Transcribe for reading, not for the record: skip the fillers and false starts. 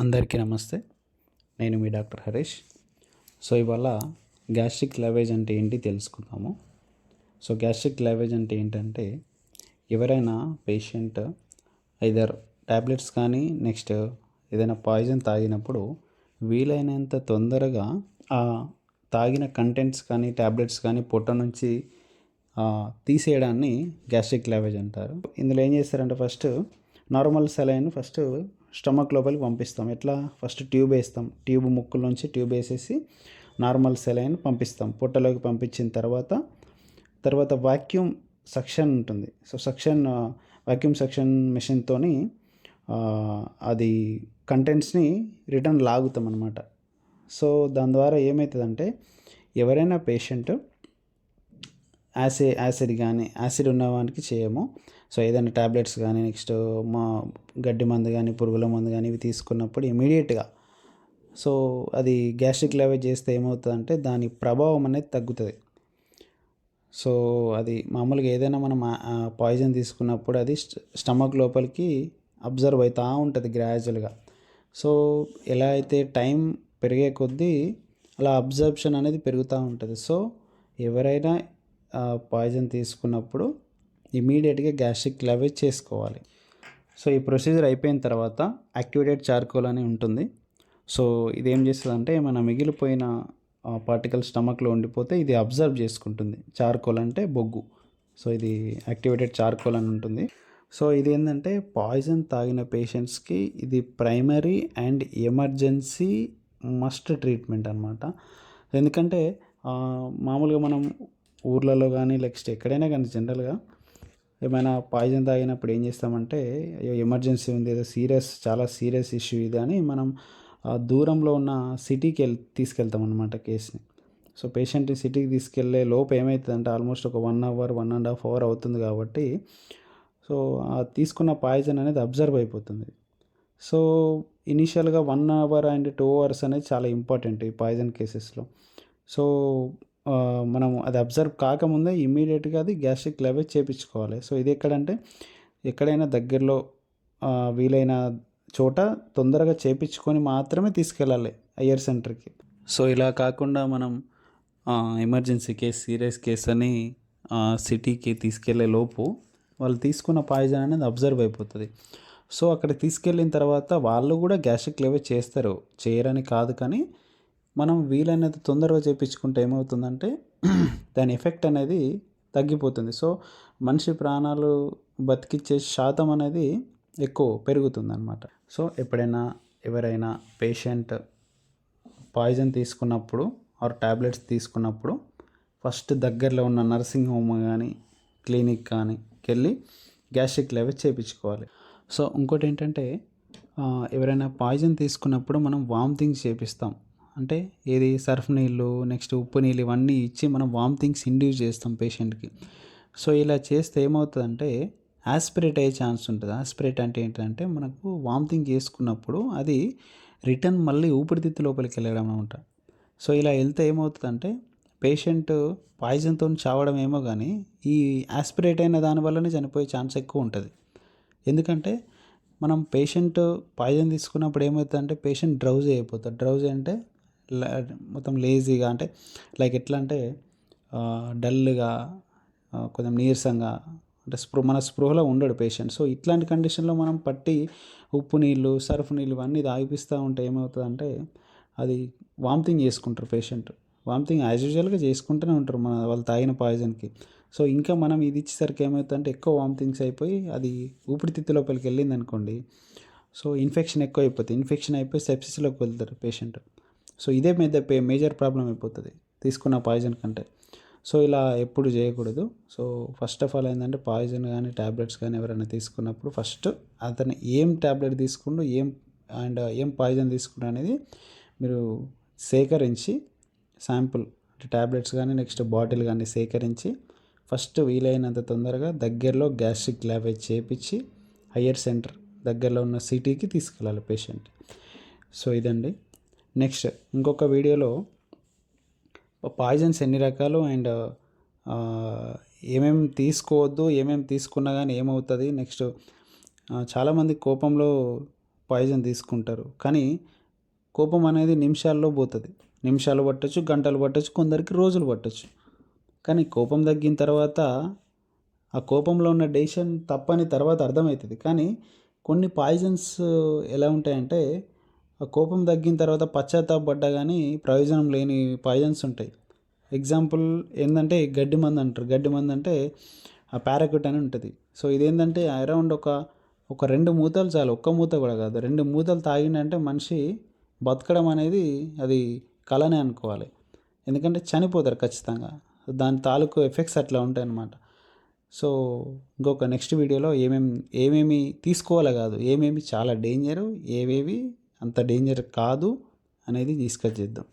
అందరికీ నమస్తే. నేను మీ డాక్టర్ హరీష్. సో ఇవాళ గ్యాస్ట్రిక్ లవేజ్ అంటే ఏంటి తెలుసుకుందాము. సో గ్యాస్ట్రిక్ లవేజ్ అంటే ఏంటంటే, ఎవరైనా పేషెంట్ ఐదర్ ట్యాబ్లెట్స్ కానీ నెక్స్ట్ ఏదైనా పాయిజన్ తాగినప్పుడు వీలైనంత తొందరగా ఆ తాగిన కంటెంట్స్ కానీ ట్యాబ్లెట్స్ కానీ పొట్ట నుంచి తీసేయడాన్ని గ్యాస్ట్రిక్ లవేజ్ అంటారు. ఇందులో ఏం చేస్తారంటే, first normal saline first stomach లోపలికి పంపిస్తాం. ఎట్లా? ఫస్ట్ ట్యూబ్ వేస్తాం. ట్యూబ్ ముక్కులోంచి ట్యూబ్ వేసేసి నార్మల్ సెలైన్ పంపిస్తాం. పొట్టలోకి పంపించిన తర్వాత వాక్యూమ్ సక్షన్ ఉంటుంది. సో వాక్యూమ్ సక్షన్ మెషిన్తోని అది కంటెంట్స్ని రిటర్న్ లాగుతాం అనమాట. సో దాని ద్వారా ఏమవుతుందంటే, ఎవరైనా పేషెంట్ యాసిడ్ ఉన్న వానికి చేయము. సో ఏదైనా ట్యాబ్లెట్స్ కానీ నెక్స్ట్ గడ్డి మందు కానీ పురుగుల మందు కానీ ఇవి తీసుకున్నప్పుడు ఇమీడియట్గా సో అది గ్యాస్ట్రిక్ లవేజ్ చేస్తే ఏమవుతుందంటే, దాని ప్రభావం అనేది తగ్గుతుంది. సో అది మామూలుగా ఏదైనా మనం పాయిజన్ తీసుకున్నప్పుడు అది స్టమక్ లోపలికి అబ్జర్వ్ అవుతూ ఉంటుంది గ్రాడ్యువల్గా. సో ఎలా అయితే టైం పెరిగే కొద్దీ అలా అబ్జర్ప్షన్ అనేది పెరుగుతూ ఉంటుంది. సో ఎవరైనా పాయిజన్ తీసుకున్నప్పుడు ఇమీడియట్గా గ్యాస్ట్రిక్ లవేజ్ చేసుకోవాలి. సో ఈ ప్రొసీజర్ అయిపోయిన తర్వాత యాక్టివేటెడ్ చార్కోల్ అని ఉంటుంది. సో ఇది ఏం చేస్తుందంటే, మన మిగిలిపోయిన పార్టికల్ స్టమక్లో ఉండిపోతే ఇది అబ్జర్వ్ చేసుకుంటుంది. చార్కోల్ అంటే బొగ్గు. సో ఇది యాక్టివేటెడ్ చార్కోల్ అని ఉంటుంది. సో ఇది ఏంటంటే, పాయిజన్ తాగిన పేషెంట్స్కి ఇది primary and emergency must treatment అనమాట. ఎందుకంటే మామూలుగా మనం ఊర్లలో కానీ నెక్స్ట్ ఎక్కడైనా కానీ జనరల్గా ఏమైనా పాయిజన్ తాగినప్పుడు ఏం చేస్తామంటే, ఎమర్జెన్సీ ఉంది, ఏదో చాలా సీరియస్ ఇష్యూ ఇది అని మనం దూరంలో ఉన్న సిటీకి తీసుకెళ్తాం అనమాట కేసుని. సో పేషెంట్ని సిటీకి తీసుకెళ్లే లోపు ఏమవుతుందంటే, ఆల్మోస్ట్ ఒక 1 అవర్ 1.5 అవర్ అవుతుంది కాబట్టి సో తీసుకున్న పాయిజన్ అనేది అబ్జర్వ్ అయిపోతుంది. సో ఇనీషియల్గా 1 అవర్ అండ్ 2 అవర్స్ అనేది చాలా ఇంపార్టెంట్ ఈ పాయిజన్ కేసెస్లో. సో మనం అది అబ్జర్వ్ కాకముందే ఇమీడియట్గా అది గ్యాస్ట్రిక్ లవేజ్ చేయించుకోవాలి. సో ఇది ఎక్కడంటే, ఎక్కడైనా దగ్గరలో వీలైన చోట తొందరగా చేయించుకొని మాత్రమే తీసుకెళ్ళాలి హయ్యర్ సెంటర్కి. సో ఇలా కాకుండా మనం ఎమర్జెన్సీ కేసు సీరియస్ కేసు అని సిటీకి తీసుకెళ్లే లోపు వాళ్ళు తీసుకున్న పాయిజన్ అనేది అబ్జర్వ్ అయిపోతుంది. సో అక్కడ తీసుకెళ్ళిన తర్వాత వాళ్ళు కూడా గ్యాస్ట్రిక్ లవేజ్ చేస్తారు, చేయరని కాదు, కానీ మనం వీలైనంత తొందరగా చేయించుకుంటే ఏమవుతుందంటే దాని ఎఫెక్ట్ అనేది తగ్గిపోతుంది. సో మనిషి ప్రాణాలు బతికిచ్చే శాతం అనేది ఎక్కువ పెరుగుతుంది అన్నమాట. సో ఎవరైనా పేషెంట్ పాయిజన్ తీసుకున్నప్పుడు ఆర్ ట్యాబ్లెట్స్ తీసుకున్నప్పుడు ఫస్ట్ దగ్గరలో ఉన్న నర్సింగ్ హోమ్ కానీ క్లినిక్ కానీ వెళ్ళి గ్యాస్ట్రిక్ లవేజ్ చేయించుకోవాలి. సో ఇంకోటి ఏంటంటే, ఎవరైనా పాయిజన్ తీసుకున్నప్పుడు మనం వామిటింగ్స్ చేపిస్తాం. అంటే ఏది సర్ఫ్ నీళ్ళు నెక్స్ట్ ఉప్పు నీళ్ళు ఇవన్నీ ఇచ్చి మనం వామిటింగ్స్ ఇండ్యూస్ చేస్తాం పేషెంట్కి. సో ఇలా చేస్తే ఏమవుతుందంటే, యాస్పిరేట్ అయ్యే ఛాన్స్ ఉంటుంది. యాస్పిరేట్ అంటే ఏంటంటే, మనకు వామిటింగ్ చేసుకున్నప్పుడు అది రిటర్న్ మళ్ళీ ఊపిరితిత్తు లోపలికి వెళ్ళడం అనమాట. సో ఇలా వెళ్తే ఏమవుతుందంటే, పేషెంట్ పాయిజన్తో చావడం ఏమో కానీ ఈ యాస్పిరేట్ అయిన దానివల్లనే చనిపోయే ఛాన్స్ ఎక్కువ ఉంటుంది. ఎందుకంటే మనం పేషెంట్ పాయిజన్ తీసుకున్నప్పుడు ఏమవుతుందంటే, పేషెంట్ డ్రౌజీ అయిపోతాడు. డ్రౌజీ అంటే మొత్తం లేజీగా, అంటే లైక్ ఎట్లా అంటే డల్గా, కొంచెం నీరసంగా, అంటే మన స్పృహలో ఉండడు పేషెంట్. సో ఇట్లాంటి కండిషన్లో మనం పట్టి ఉప్పు నీళ్ళు సర్ఫ్ నీళ్ళు ఇవన్నీ తాగిపిస్తూ ఉంటే ఏమవుతుందంటే, అది వామిటింగ్ చేసుకుంటారు పేషెంట్. వామిటింగ్ యాజ్ యూజువల్గా చేసుకుంటూనే ఉంటారు వాళ్ళు తాగిన పాయిజన్కి. సో ఇంకా మనం ఇది ఇచ్చేసరికి ఏమవుతుందంటే, ఎక్కువ వామిటింగ్స్ అయిపోయి అది ఊపిరితిత్తు లోపలికి వెళ్ళింది అనుకోండి, సో ఇన్ఫెక్షన్ ఎక్కువ అయిపోతుంది. ఇన్ఫెక్షన్ అయిపోయి సెప్సిస్లోకి వెళ్తారు పేషెంట్. సో ఇదే మేజర్ ప్రాబ్లం అయిపోతుంది తీసుకున్న పాయిజన్ కంటే. సో ఇలా ఎప్పుడు చేయకూడదు. సో ఫస్ట్ ఆఫ్ ఆల్ ఏంటంటే, పాయిజన్ కానీ ట్యాబ్లెట్స్ కానీ ఎవరైనా తీసుకున్నప్పుడు ఫస్ట్ అతను ఏం ట్యాబ్లెట్ తీసుకుంటూ ఏం పాయిజన్ తీసుకుంటూ అనేది మీరు సేకరించి శాంపుల్, అంటే ట్యాబ్లెట్స్ కానీ నెక్స్ట్ బాటిల్ కానీ సేకరించి ఫస్ట్ వీలైనంత తొందరగా దగ్గరలో గ్యాస్ట్రిక్ లవేజ్ చేయించి హయ్యర్ సెంటర్ దగ్గరలో ఉన్న సిటీకి తీసుకెళ్ళాలి పేషెంట్. సో ఇదండి. నెక్స్ట్ ఇంకొక వీడియోలో పాయిజన్స్ ఎన్ని రకాలు అండ్ ఏమేమి తీసుకోవద్దు, ఏమేమి తీసుకున్నా కానీ ఏమవుతుంది, నెక్స్ట్ చాలామంది కోపంలో పాయిజన్ తీసుకుంటారు. కానీ కోపం అనేది నిమిషాల్లో పోతుంది. నిమిషాలు పట్టొచ్చు, గంటలు పట్టొచ్చు, కొందరికి రోజులు పట్టొచ్చు. కానీ కోపం తగ్గిన తర్వాత ఆ కోపంలో ఉన్న డెసిషన్ తప్పని తర్వాత అర్థమవుతుంది. కానీ కొన్ని పాయిజన్స్ ఎలా ఉంటాయంటే ఆ కోపం తగ్గిన తర్వాత పశ్చాత్తాపడ్డా కానీ ప్రయోజనం లేని పాయిజన్స్ ఉంటాయి. ఎగ్జాంపుల్ ఏంటంటే గడ్డి మందు అంటారు. గడ్డి మందు అంటే ఆ పారాక్యూట్ అని ఉంటుంది. సో ఇదేంటంటే అరౌండ్ ఒక 2 మూతలు చాలు. ఒక్క మూత కూడా కాదు, 2 మూతలు తాగిండంటే మనిషి బతకడం అనేది అది కలనే అనుకోవాలి. ఎందుకంటే చనిపోతారు ఖచ్చితంగా. దాని తాలూకు ఎఫెక్ట్స్ అట్లా ఉంటాయన్నమాట. సో ఇంకొక నెక్స్ట్ వీడియోలో ఏమేమి తీసుకోవాలో కాదు, ఏమేమి చాలా డేంజరు, ఏవేవి అంత డేంజర్ కాదు అనేది డిస్కస్ చేద్దాం.